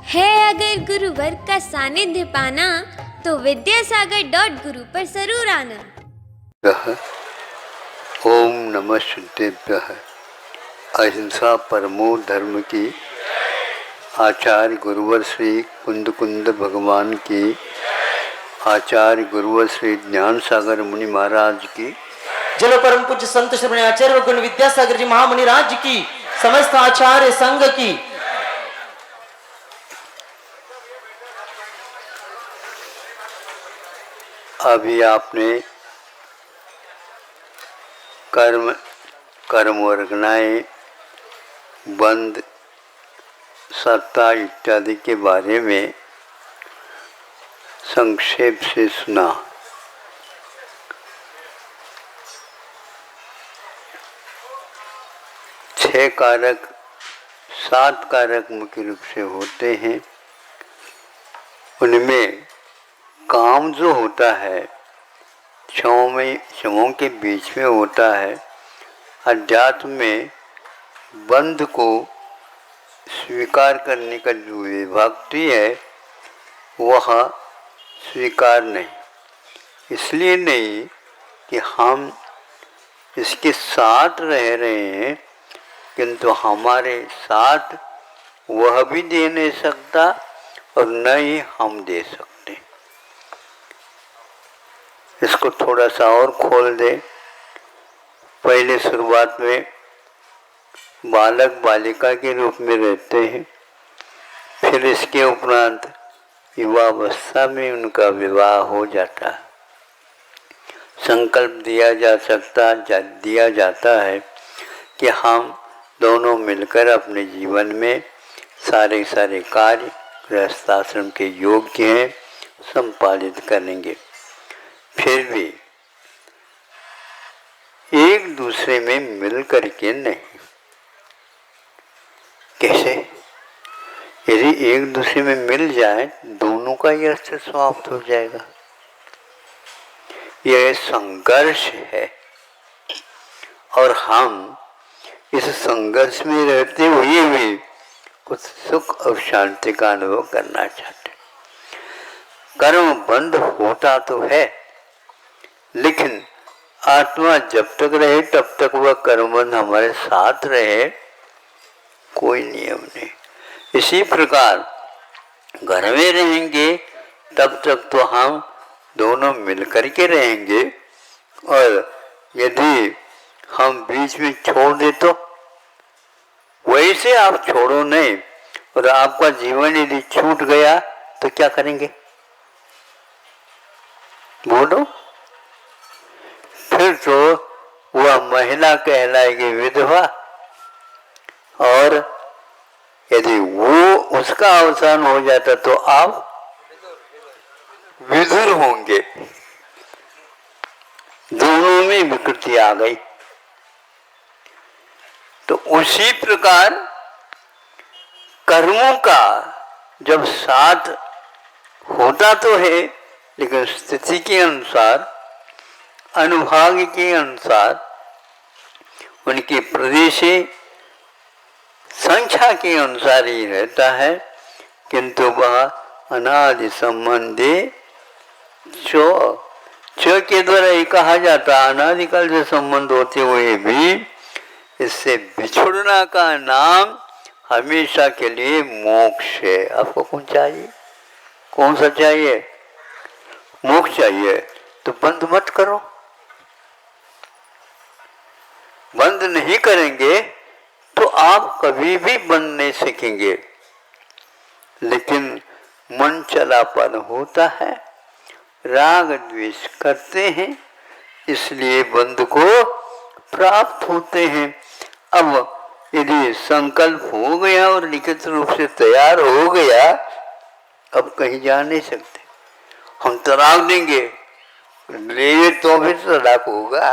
है अगर गुरुवर का सानिध्य पाना तो विद्यासागर.गुरु पर जरूर आना। ओम नमः शुद्धेभ्यः। अहिंसा परमो धर्म की आचार्य गुरुवर श्री कुंद भगवान की, आचार्य गुरुवर श्री ज्ञान सागर मुनि महाराज की, जल परम पूज्य संत श्री आचार्य गुण विद्यासागर जी महामुनि राज की, समस्त आचार्य संघ की। अभी आपने कर्म वर्गनाएं, बंद, सत्ता इत्यादि के बारे में संक्षेप से सुना। छह कारक, 7 कारक मुख्य रूप से होते हैं। उनमें काम जो होता है क्षमों के बीच में होता है। अध्यात्म में बंध को स्वीकार करने का जो विभक्ति है वह स्वीकार नहीं, इसलिए नहीं कि हम इसके साथ रह रहे हैं, किंतु हमारे साथ वह भी दे नहीं सकता और न ही हम दे सकते। इसको थोड़ा सा और खोल दे। पहले शुरुआत में बालक बालिका के रूप में रहते हैं, फिर इसके उपरांत युवावस्था में उनका विवाह हो जाता है। संकल्प दिया जाता है कि हम दोनों मिलकर अपने जीवन में सारे कार्य गृहस्थाश्रम के योग्य हैं, संपादित करेंगे। फिर भी एक दूसरे में मिल करके नहीं। कैसे? यदि एक दूसरे में मिल जाए दोनों का ही अस्तित्व समाप्त हो जाएगा। यह संघर्ष है और हम इस संघर्ष में रहते हुए भी कुछ सुख और शांति का अनुभव करना चाहते। कर्म बंद होता तो है, लेकिन आत्मा जब तक रहे तब तक वह कर्मबंध हमारे साथ रहे, कोई नियम नहीं। इसी प्रकार घर में रहेंगे तब तक तो हम दोनों मिलकर के रहेंगे, और यदि हम बीच में छोड़ दे तो वैसे आप छोड़ो नहीं, और आपका जीवन यदि छूट गया तो क्या करेंगे? बोलो। फिर तो वह महिला कहलाएगी विधवा, और यदि वो उसका अवसान हो जाता तो आप विधुर होंगे। दोनों में विकृति आ गई। तो उसी प्रकार कर्मों का जब साथ होता तो है, लेकिन स्थिति के अनुसार, अनुभाग के अनुसार, उनकी प्रदेशी संख्या के अनुसार ही रहता है, किंतु वह अनादि संबंधी च के द्वारा ही कहा जाता है। अनादिकाल से संबंध होते हुए भी इससे बिछुड़ना का नाम हमेशा के लिए मोक्ष है। आपको कौन चाहिए? कौन सा चाहिए? मोक्ष चाहिए। तो बंद मत करो। बंद नहीं करेंगे तो आप कभी भी बंद नहीं सीखेंगे। लेकिन मन चलापन होता है, राग द्वेष करते हैं, इसलिए बंद को प्राप्त होते हैं। अब यदि संकल्प हो गया और लिखित रूप से तैयार हो गया, अब कहीं जा नहीं सकते। हम तलाक देंगे, ले तो भी तलाक होगा।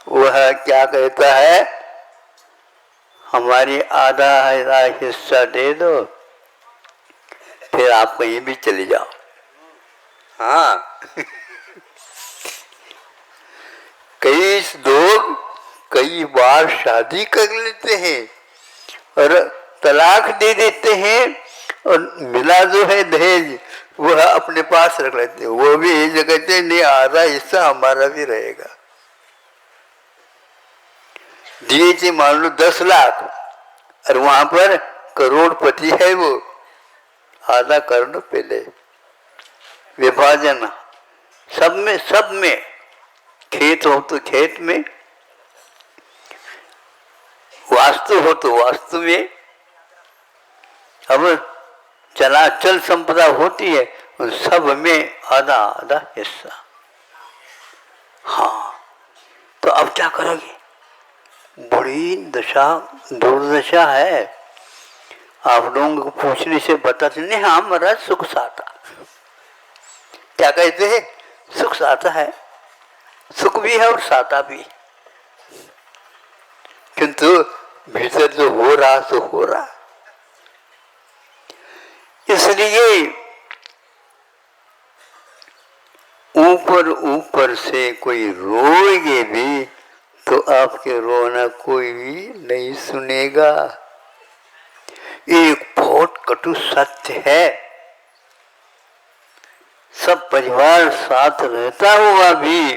वह क्या कहता है? हमारी आधा हिस्सा दे दो, फिर आप कहीं भी चले जाओ। हाँ कई लोग कई बार शादी कर लेते हैं और तलाक दे देते हैं, और मिला जो है दहेज वह अपने पास रख लेते, वो भी ये कहते नहीं आधा हिस्सा हमारा भी रहेगा। दिए थे मान लो 10 लाख और वहां पर करोड़पति है वो, आधा कर लो पहले, विभाजन सब में, खेत हो तो खेत में, वास्तु हो तो वास्तु में। अब चलाचल संपदा होती है उन सब में आधा आधा हिस्सा। हाँ, तो अब क्या करोगे? बड़ी दशा दुर्दशा है। आप लोगों को पूछने से पता चलने, हाँ महाराज सुख साता, क्या कहते हैं? सुख साता है, सुख भी है और साता भी, किंतु भीतर जो हो रहा सो हो रहा। इसलिए ऊपर ऊपर से कोई रोएगे भी तो आपके रोना कोई भी नहीं सुनेगा। एक बहुत कटु सत्य है। सब परिवार साथ रहता हुआ भी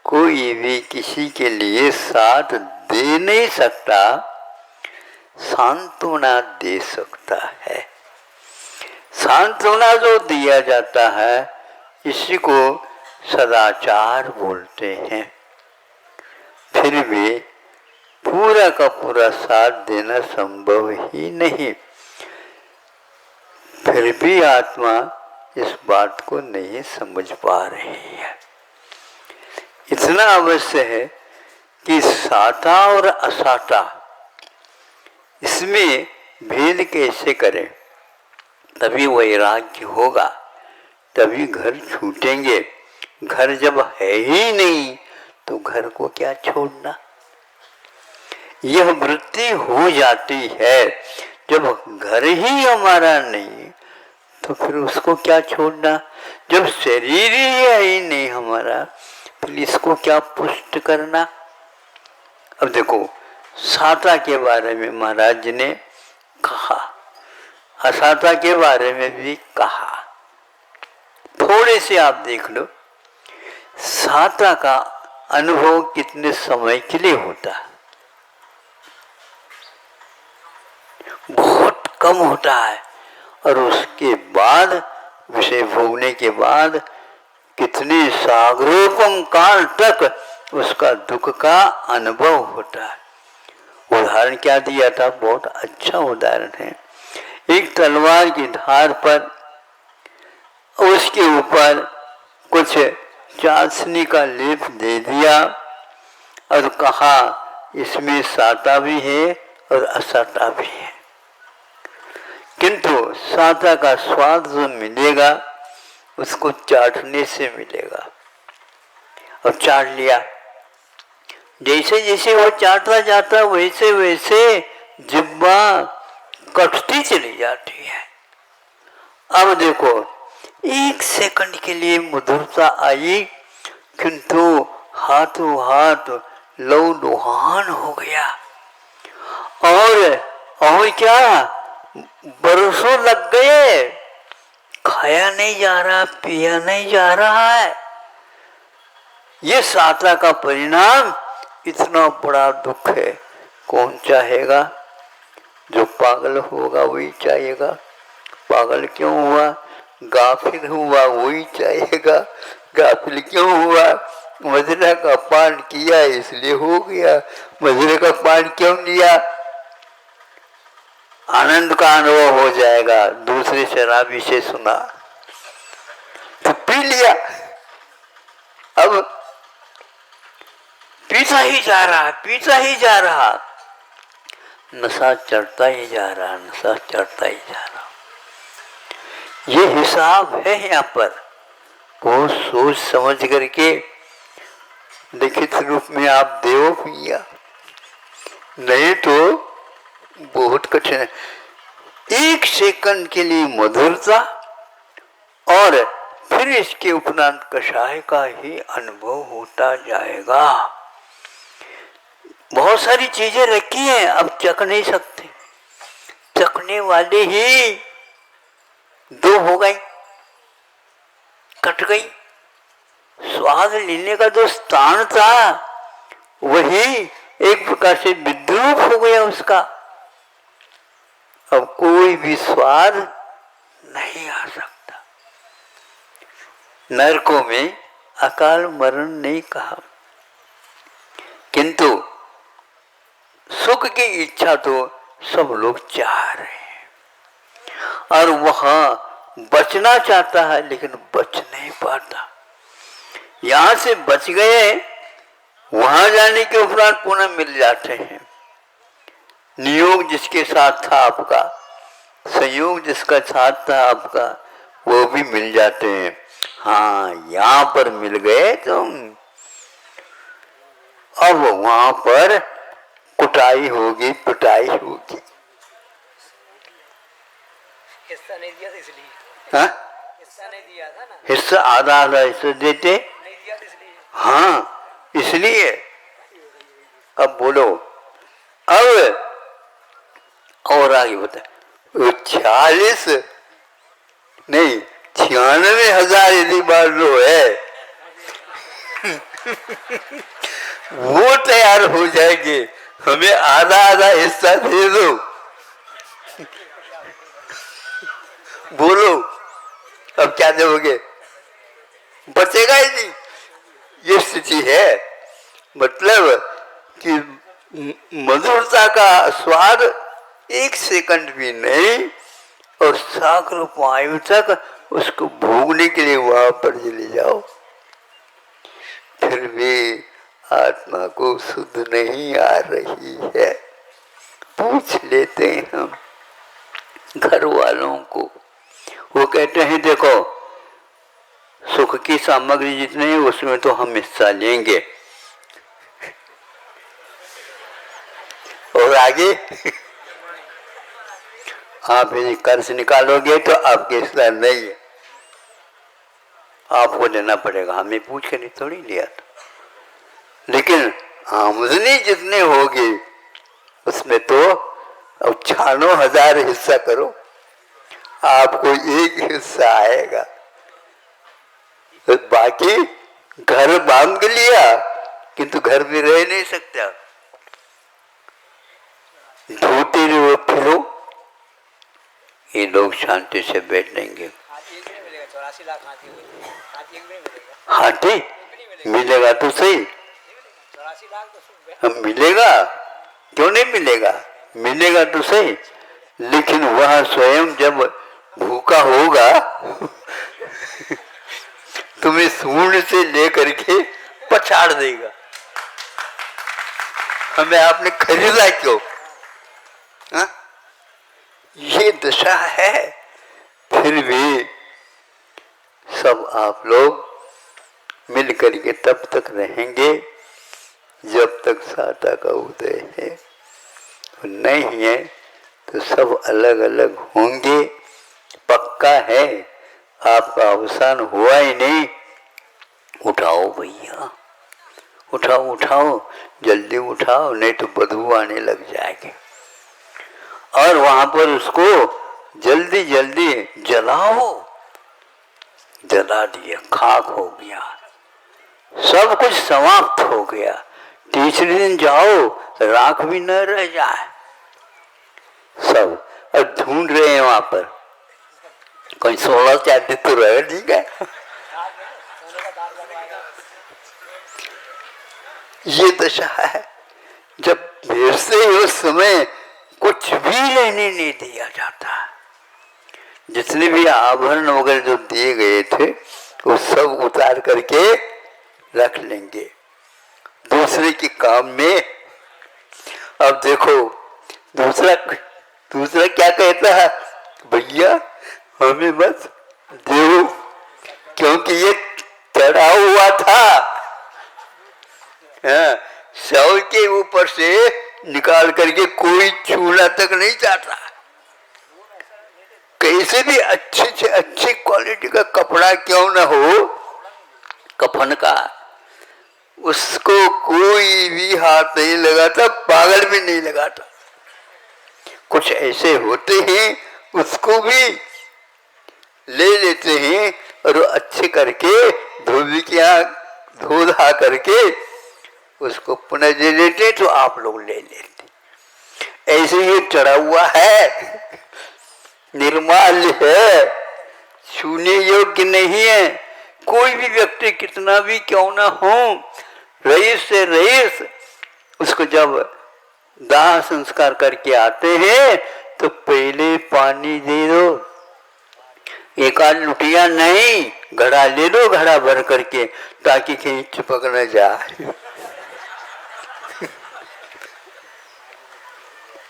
कोई भी किसी के लिए साथ दे नहीं सकता, सांत्वना दे सकता है। सांत्वना जो दिया जाता है इसी को सदाचार बोलते हैं। फिर भी पूरा का पूरा साथ देना संभव ही नहीं। फिर भी आत्मा इस बात को नहीं समझ पा रही है। इतना अवश्य है कि साता और असाता इसमें भेद कैसे करें, तभी वैराग्य होगा, तभी घर छूटेंगे। घर जब है ही नहीं तो घर को क्या छोड़ना। यह वृत्ति हो जाती है। जब घर ही हमारा नहीं तो फिर उसको क्या छोड़ना। जब शरीर ही है ही नहीं हमारा, फिर इसको क्या पुष्ट करना। अब देखो, साता के बारे में महाराज जी ने कहा, असाता के बारे में भी कहा। थोड़े से आप देख लो, साता का अनुभव कितने समय के लिए होता है? बहुत कम होता है। और उसके बाद विषय भोगने के बाद कितने सागरोपम काल तक उसका दुख का अनुभव होता है। उदाहरण क्या दिया था, बहुत अच्छा उदाहरण है। एक तलवार की धार पर उसके ऊपर कुछ चाशनी का लेप दे दिया और कहा इसमें साता भी है और असाता भी है, किंतु साता का स्वाद जो मिलेगा उसको चाटने से मिलेगा। और चाट लिया, जैसे जैसे वो चाटता जाता वैसे वैसे जिब्बा कटती चली जाती है। अब देखो, 1 सेकंड के लिए मधुरता आई, किंतु हाथों हाथ लहूलुहान हो गया। और क्या, बरसों लग गए, खाया नहीं जा रहा, पिया नहीं जा रहा है। ये साता का परिणाम इतना बड़ा दुख है। कौन चाहेगा? जो पागल होगा वही चाहेगा। पागल क्यों हुआ? गाफिल हुआ वही चाहेगा। गाफिल क्यों हुआ? मदिरा का पान किया इसलिए हो गया। मदिरा का पान क्यों लिया? आनंद का अनुभव हो जाएगा। दूसरे शराबी से सुना तो पी लिया, अब पीता ही जा रहा, पीता ही जा रहा, नशा चढ़ता ही जा रहा, नशा चढ़ता ही जा रहा। ये हिसाब है यहाँ पर। बहुत सोच समझ करके लिखित रूप में आप देव पिया, नहीं तो बहुत कठिन है। 1 सेकंड के लिए मधुरता और फिर इसके उपरांत कषाय का ही अनुभव होता जाएगा। बहुत सारी चीजें रखी हैं, अब चख नहीं सकते। चखने वाले ही दो हो गई, कट गई। स्वाद लेने का जो स्थान था वही एक प्रकार से विद्रूप हो गया उसका। अब कोई भी स्वाद नहीं आ सकता। नरकों में अकाल मरण नहीं कहा, किंतु सुख की इच्छा तो सब लोग चाह रहे हैं और वहां बचना चाहता है लेकिन बच नहीं पाता। यहां से बच गए, वहां जाने के उपरांत पुनः मिल जाते हैं। नियोग जिसके साथ था आपका, संयोग जिसका साथ था आपका, वो भी मिल जाते हैं। हाँ, यहां पर मिल गए तुम, अब वहां पर कुटाई होगी, पिटाई होगी। हिस्सा नहीं दिया था इसलिए। हाँ? हिस्सा नहीं दिया था ना, हिस्सा आधा आधा हिस्सा देते। नहीं दिया था इसलिए। हाँ, इसलिए। अब बोलो, अब और आगे बता। 46 नहीं 96,000 यदि बार लो है वो तैयार हो जाएंगे, हमें आधा आधा हिस्सा दे दो। बोलो अब क्या दोगे? बचेगा ही नहीं। ये स्थिति है। मतलब कि मधुरता का स्वाद एक सेकंड भी नहीं, और सागर पायु तक उसको भोगने के लिए वहां पर चले जाओ, फिर भी आत्मा को शुद्ध नहीं आ रही है। पूछ लेते हैं हम घर वालों को, वो कहते हैं देखो सुख की सामग्री जितने है उसमें तो हम हिस्सा लेंगे, और आगे आप यदि कर्ज निकालोगे तो आपके हिस्सा नहीं है, आपको देना पड़ेगा। हमें पूछ कर थोड़ी लिया था। लेकिन आमदनी जितने होगी उसमें तो अब 96,000 हिस्सा करो, आपको एक हिस्सा आएगा। तो बाकी घर बांध लिया किंतु घर में रह नहीं सकता। धोते रहो फिरो, ये लोग शांति से बैठ लेंगे। हाथी एक भी नहीं मिलेगा, 84 लाख हाथी हुए, हाथी एक भी नहीं मिलेगा। हाथी मिलेगा तो सही, 84 लाख तो सुन हम मिलेगा क्यों नहीं मिलेगा, मिलेगा तो सही, लेकिन वह स्वयं जब भूखा होगा तुम्हें सूंड से लेकर के पछाड़ देगा। हमें आपने खरीदा क्यों? हा? ये दशा है। फिर भी सब आप लोग मिल करके तब तक रहेंगे जब तक साता का उदय है, और नहीं है तो सब अलग अलग होंगे। पक्का है, आपका अवसान हुआ ही नहीं। उठाओ भैया, उठाओ उठाओ, जल्दी उठाओ, नहीं तो बदबू आने लग जाएगी। और वहां पर उसको जल्दी जल्दी जलाओ। जला दिया, खाक हो गया, सब कुछ समाप्त हो गया। तीसरे दिन जाओ, राख भी न रह जाए। सब अब ढूंढ रहे हैं वहां पर, कोई 16 चाहते तो रह ठीक है। ये दशा है जब देर से उस समय कुछ भी लेने नहीं दिया जाता। जितने भी आभरण वगैरह जो दिए गए थे वो सब उतार करके रख लेंगे दूसरे के काम में। अब देखो दूसरा क्या कहता है, भैया हमें बस दो, क्योंकि ये चढ़ा हुआ था। शव के ऊपर से निकाल करके कोई छूना तक नहीं चाहता। कैसे भी अच्छे से अच्छी क्वालिटी का कपड़ा क्यों न हो कफन का, उसको कोई भी हाथ नहीं लगाता, पागल भी नहीं लगाता। कुछ ऐसे होते हैं उसको भी ले लेते हैं और अच्छे करके धो धा करके उसको पुनः दे लेते, तो आप लोग ले लेते। ऐसे ये चढ़ा हुआ है, निर्माल्य है, छूने योग्य नहीं है। कोई भी व्यक्ति कितना भी क्यों ना हो, रईस से रईस, उसको जब दाह संस्कार करके आते हैं तो पहले पानी दे दो, एक आध लुटिया नहीं, घड़ा ले लो, घड़ा भर करके, ताकि कहीं चिपक न जाए।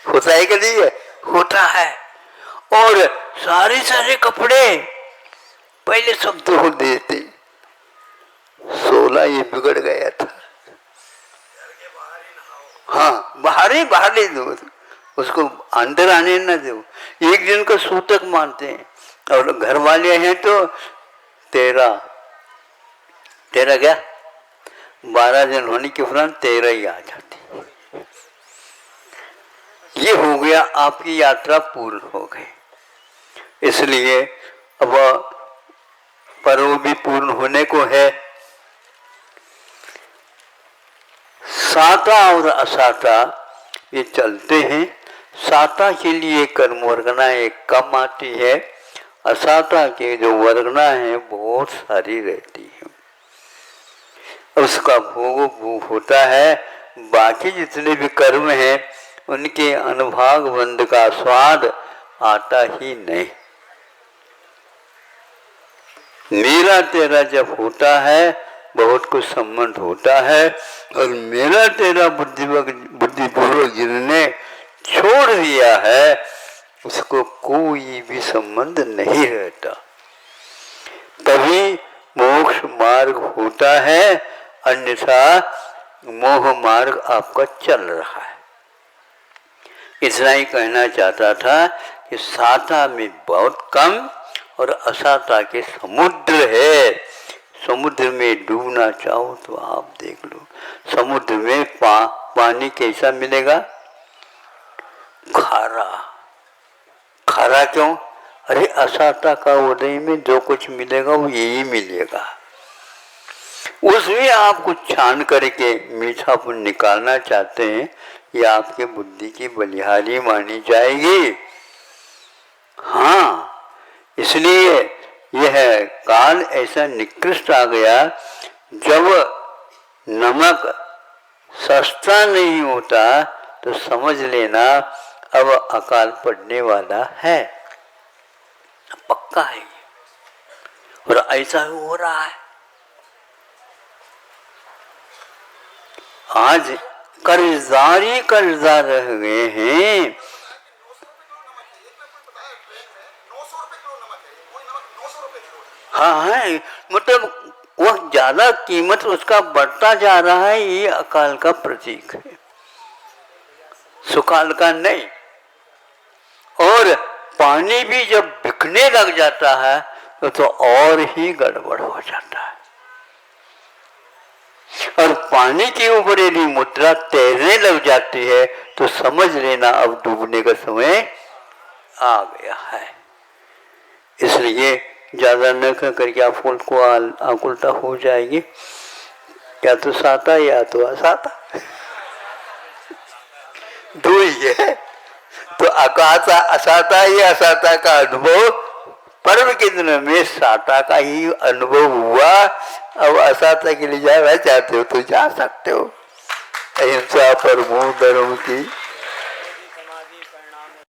होता है कि नहीं है? होता है। और सारे कपड़े पहले सब धो देते। 16 ये बिगड़ गया था। हाँ, बाहर ही दो, उसको अंदर आने न दो। एक दिन का सूतक मानते हैं, और घर वाले हैं तो 13 क्या 12 दिन होने के उपरांत 13 ही आ जाती। ये हो गया, आपकी यात्रा पूर्ण हो गई। इसलिए अब पर्व भी पूर्ण होने को है। साता और असाता ये चलते हैं। साता के लिए कर्म वर्गनाएं कम आती है, असाता के जो वर्गना है बहुत सारी रहती है। उसका भोग होता है। बाकी जितने भी कर्म हैं उनके अनुभाग बंध का स्वाद आता ही नहीं। मेरा तेरा जब होता है बहुत कुछ संबंध होता है, और मेरा तेरा बुद्धिपूर्वक जिन्होंने छोड़ दिया है उसको कोई भी संबंध नहीं रहता। तभी मोक्ष मार्ग होता है, अन्यथा मोह मार्ग आपका चल रहा है। इतना ही कहना चाहता था कि साता में बहुत कम और असाता के समुद्र है। समुद्र में डूबना चाहो तो आप देख लो, समुद्र में पानी कैसा मिलेगा? खारा। खारा क्यों? अरे असाता का उदय में जो कुछ मिलेगा वो यही मिलेगा। उसमें आप कुछ छान करके मीठापन निकालना चाहते हैं, ये आपके बुद्धि की बलिहारी मानी जाएगी। हाँ, इसलिए यह काल ऐसा निकृष्ट आ गया, जब नमक सस्ता नहीं होता तो समझ लेना अब अकाल पड़ने वाला है, पक्का है। और ऐसा हो रहा है। आज कर्जदार रह गए हैं। हाँ है, मतलब वह ज्यादा कीमत उसका बढ़ता जा रहा है। ये अकाल का प्रतीक है, सुकाल का नहीं। और पानी भी जब बिकने लग जाता है तो और ही गड़बड़ हो जाता है। और पानी के ऊपर यदि मुद्रा तैरने लग जाती है तो समझ लेना अब डूबने का समय आ गया है। इसलिए ज्यादा न करके आपको आकुलता हो जाएगी, या तो साता या तो असाता, दो ही है। तो अकाता असाता या असाता का अनुभव पर्व के दिनों में साता का ही अनुभव हुआ। अब असाता के लिए जाना चाहते हो तो जा सकते हो। अहिंसा परमो धर्म की